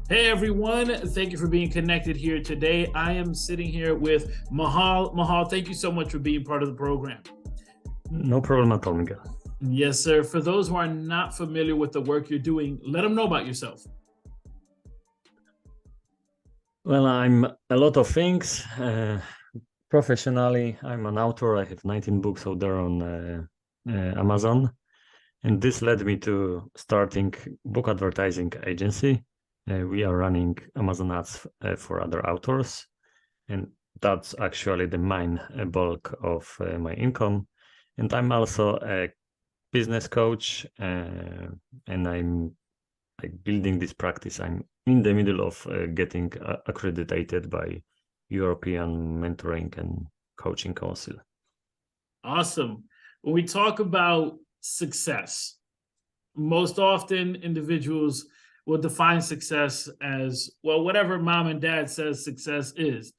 Hey everyone, thank you for being connected here today. I am sitting here with Michal. Michal, thank you so much for being part of the program. No problem at all, Miguel. Yes, sir. For those who are not familiar with the work you're doing, let them know about yourself. Well, I'm a lot of things. Professionally, I'm an author. I have 19 books out there on Amazon. And this led me to starting book advertising agency. We are running Amazon ads for other authors. And that's actually the main bulk of my income. And I'm also a business coach, and I'm building this practice. I'm in the middle of getting accredited by European Mentoring and Coaching Council. Awesome. When we talk about success, most often individuals will define success as, well, whatever mom and dad says success is.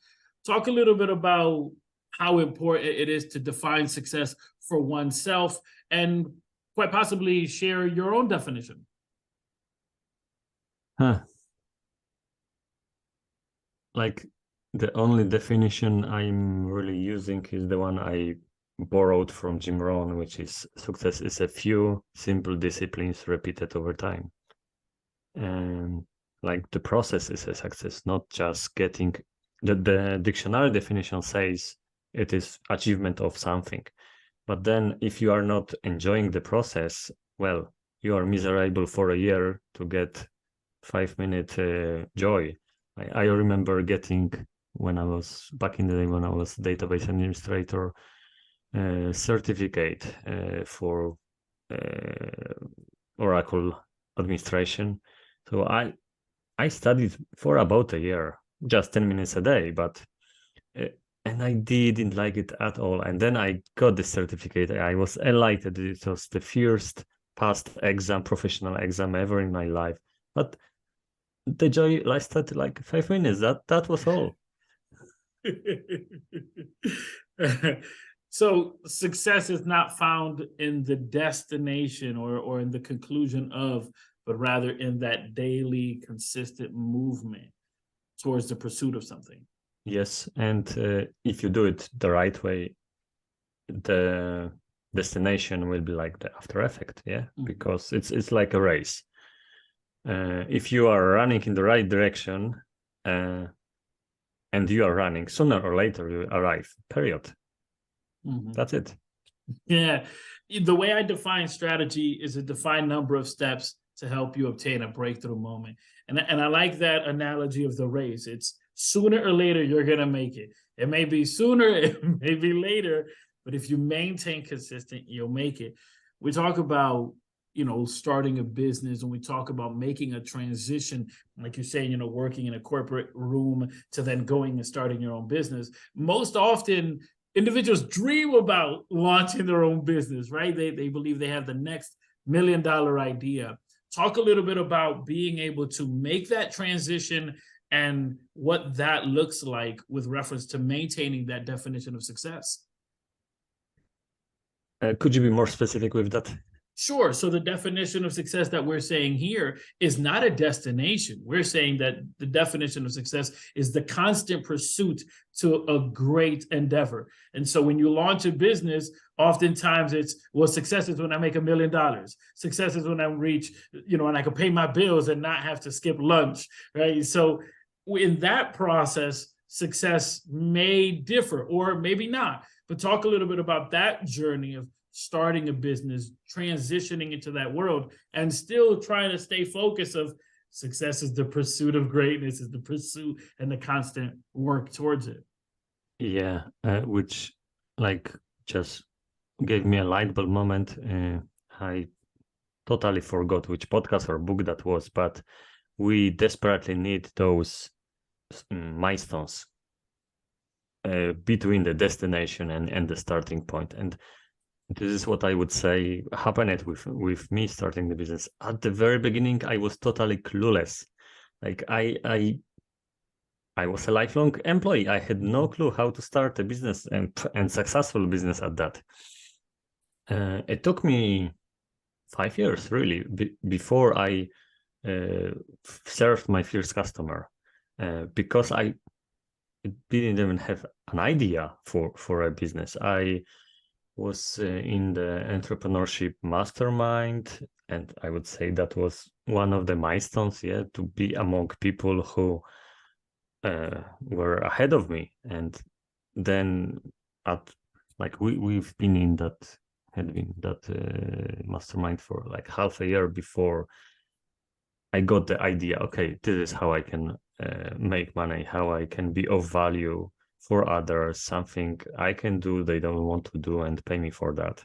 Talk a little bit about how important it is to define success for oneself and quite possibly share your own definition. Like the only definition I'm really using is the one I borrowed from Jim Rohn, which is success is a few simple disciplines repeated over time. And like the process is a success, not just getting the dictionary definition says it is achievement of something. But then if you are not enjoying the process, well, you are miserable for a year to get 5-minute joy. I remember getting, when I was back in the day, when I was database administrator, certificate for Oracle administration. So I studied for about a year, just 10 minutes a day, but and I didn't like it at all. And then I got the certificate. I was elated. It was the first past exam, professional exam ever in my life. But the joy lasted like 5 minutes. That was all. So success is not found in the destination or in the conclusion of, but rather in that daily consistent movement towards the pursuit of something. Yes, and if you do it the right way, the destination will be like the after effect, yeah, because it's like a race. If you are running in the right direction, and you are running, sooner or later you arrive. Period. That's it. Yeah, the way I define strategy is a defined number of steps to help you obtain a breakthrough moment, and I like that analogy of the race. It's sooner or later you're gonna make it. It may be sooner, it may be later, but if you maintain consistent, you'll make it. We talk about, starting a business, and we talk about making a transition, like you're saying, working in a corporate room to then going and starting your own business. Most often, individuals dream about launching their own business, right? They believe they have the next $1 million idea. Talk a little bit about being able to make that transition and what that looks like with reference to maintaining that definition of success. Could you be more specific with that? Sure. So the definition of success that we're saying here is not a destination. We're saying that the definition of success is the constant pursuit to a great endeavor. And so when you launch a business, oftentimes it's, well, success is when I make $1 million. Success is when I reach, and I can pay my bills and not have to skip lunch, right? So in that process, success may differ or maybe not. But talk a little bit about that journey of starting a business, transitioning into that world, and still trying to stay focused of success is the pursuit of greatness, is the pursuit and the constant work towards it. Yeah, which just gave me a light bulb moment. I totally forgot which podcast or book that was, but we desperately need those milestones between the destination and the starting point. And this is what I would say happened with me starting the business. At the very beginning, I was totally clueless. Like I was a lifelong employee. I had no clue how to start a business and successful business at that. It took me 5 years really before I served my first customer because I didn't even have an idea for a business. I was in the entrepreneurship mastermind, and I would say that was one of the milestones, yeah, to be among people who were ahead of me. And then at like we've been in that had been that mastermind for like half a year before I got the idea. Okay, this is how I can make money, how I can be of value for others, something I can do they don't want to do and pay me for that.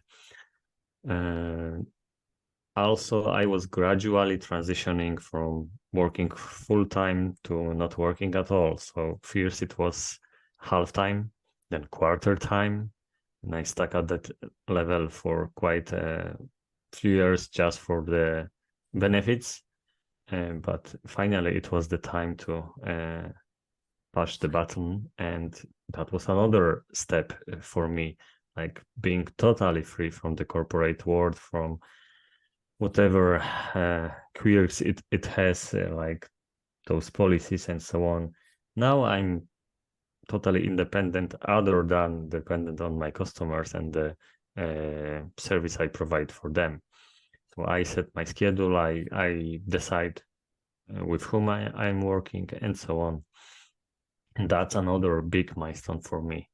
Also, I was gradually transitioning from working full-time to not working at all. So first it was half-time, then quarter-time, and I stuck at that level for quite a few years just for the benefits. But finally, it was the time to push the button, and that was another step for me, like being totally free from the corporate world, from whatever quirks it has, like those policies and so on. Now I'm totally independent, other than dependent on my customers and the service I provide for them. So I set my schedule, I decide with whom I'm working and so on. And that's another big milestone for me.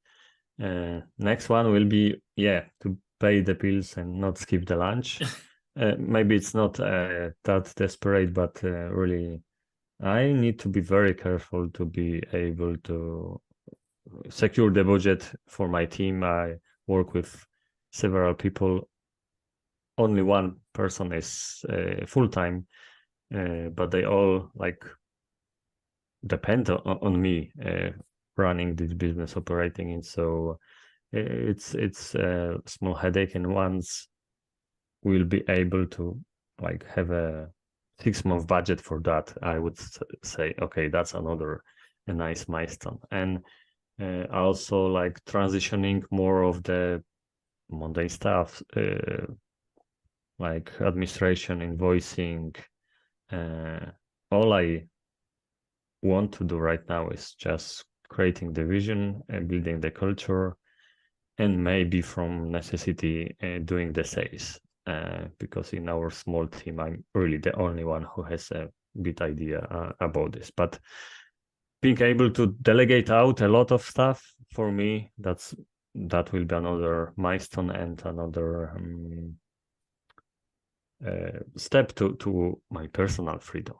Next one will be, to pay the bills and not skip the lunch. Maybe it's not that desperate, but really, I need to be very careful to be able to secure the budget for my team. I work with several people. Only one person is full-time, but they all like depend on me running this business, operating it. So it's a small headache, and once we'll be able to like have a 6-month budget for that, I would say, okay, that's another a nice milestone. And also like transitioning more of the mundane stuff, like administration, invoicing. All I want to do right now is just creating the vision and building the culture, and maybe from necessity doing the sales. Because in our small team, I'm really the only one who has a good idea about this. But being able to delegate out a lot of stuff, for me, that will be another milestone and another step to my personal freedom.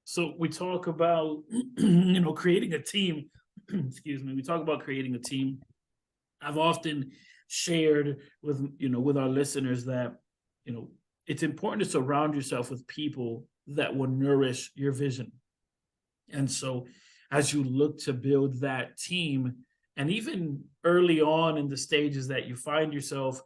So we talk about creating a team. Excuse me. We talk about creating a team. I've often shared with our listeners that it's important to surround yourself with people that will nourish your vision. And so as you look to build that team, and even early on in the stages that you find yourself,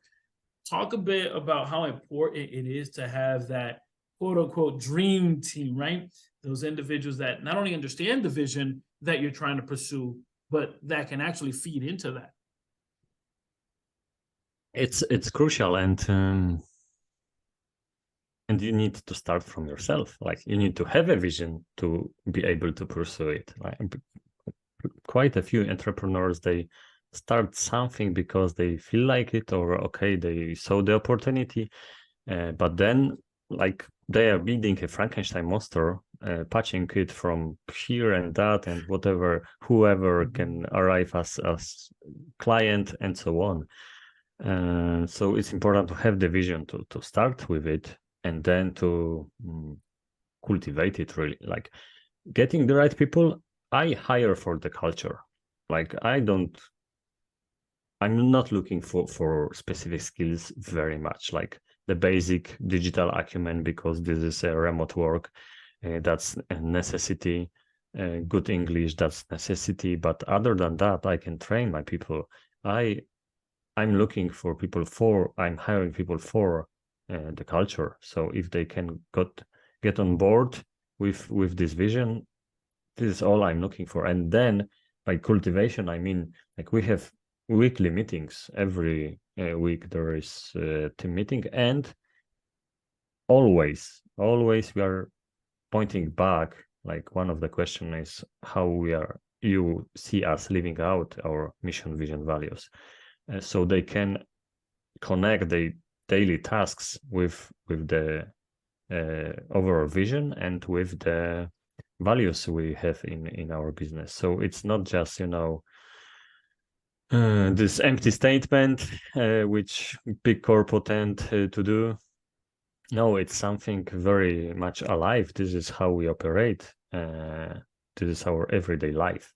talk a bit about how important it is to have that quote unquote dream team, right? Those individuals that not only understand the vision that you're trying to pursue, but that can actually feed into that. It's crucial, and you need to start from yourself. Like you need to have a vision to be able to pursue it. Like, quite a few entrepreneurs, they start something because they feel like it, or okay, they saw the opportunity, but then like they are building a Frankenstein monster, patching it from here and that and whatever, whoever can arrive as client and so on. So it's important to have the vision to start with it, and then to cultivate it, really. Like getting the right people, I hire for the culture. Like I'm not looking for specific skills very much, like the basic digital acumen, because this is a remote work. That's a necessity. Good English, that's necessity. But other than that, I can train my people. I I'm hiring people for the culture. So if they can get on board with this vision, this is all I'm looking for. And then by cultivation, I mean, like, we have weekly meetings. Every week there is a team meeting, and always we are pointing back. Like, one of the question is how you see us living out our mission, vision, values, so they can connect the daily tasks with the overall vision and with the values we have in our business. So it's not just, this empty statement, which big corporate tend to do. No, it's something very much alive. This is how we operate. This is our everyday life.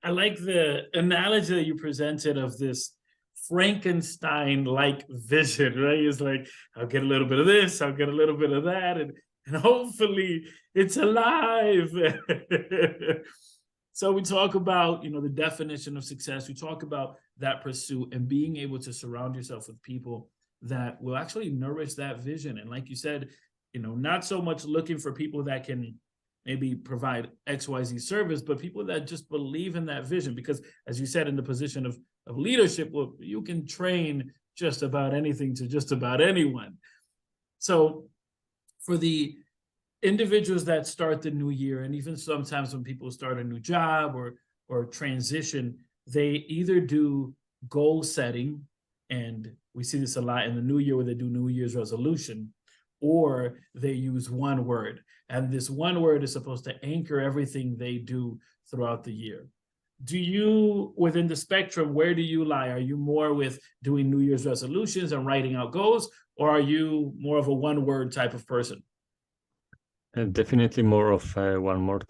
I like the analogy that you presented of this Frankenstein-like vision, right? It's like, I'll get a little bit of this, I'll get a little bit of that, and hopefully it's alive. So we talk about, the definition of success. We talk about that pursuit and being able to surround yourself with people that will actually nourish that vision. And like you said, not so much looking for people that can maybe provide XYZ service, but people that just believe in that vision. Because as you said, in the position of leadership, well, you can train just about anything to just about anyone. So for the individuals that start the new year, and even sometimes when people start a new job or transition, they either do goal setting, and we see this a lot in the new year where they do New Year's resolution, or they use one word. And this one word is supposed to anchor everything they do throughout the year. Do you, within the spectrum, where do you lie? Are you more with doing New Year's resolutions and writing out goals, or are you more of a one word type of person? Definitely more of a one word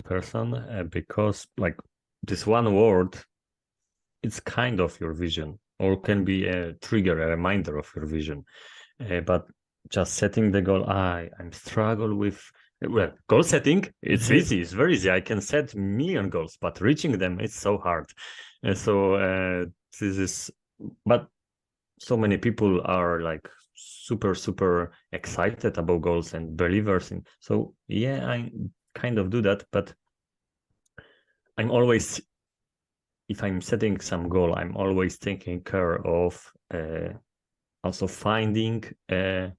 person, because, like, this one word, it's kind of your vision, or can be a trigger, a reminder of your vision. But just setting the goal, I'm struggle with, well, goal setting, it's easy, it's very easy. I can set million goals, but reaching them, it's so hard. But so many people are like super excited about goals and believers in. So yeah, I kind of do that, but I'm always, if I'm setting some goal, I'm always taking care of also finding a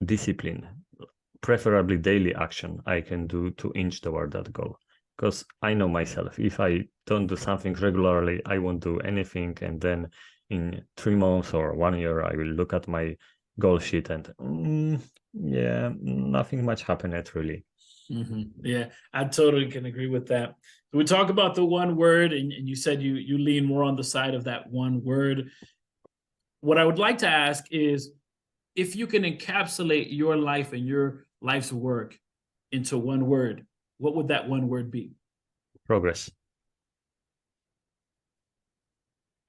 discipline, preferably daily action I can do to inch toward that goal. Because I know myself, if I don't do something regularly, I won't do anything. And then in 3 months or 1 year, I will look at my goal sheet and yeah, nothing much happened really. Mm-hmm. Yeah, I totally can agree with that. We talk about the one word, and you said you lean more on the side of that one word. What I would like to ask is, if you can encapsulate your life and your life's work into one word, what would that one word be? Progress.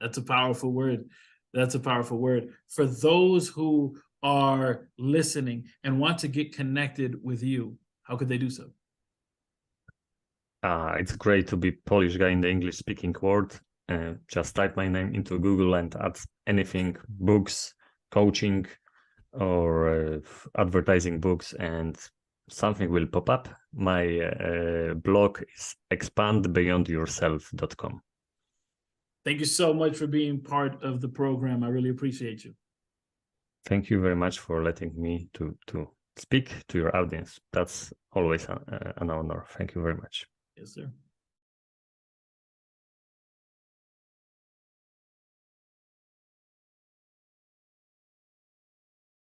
That's a powerful word. That's a powerful word. For those who are listening and want to get connected with you, how could they do so? It's great to be Polish guy in the English speaking world. Just type my name into Google and add anything, books, coaching, or advertising books, and something will pop up. My blog is expandbeyondyourself.com. Thank you so much for being part of the program. I really appreciate you. Thank you very much for letting me to speak to your audience. That's always an honor. Thank you very much. Yes, sir.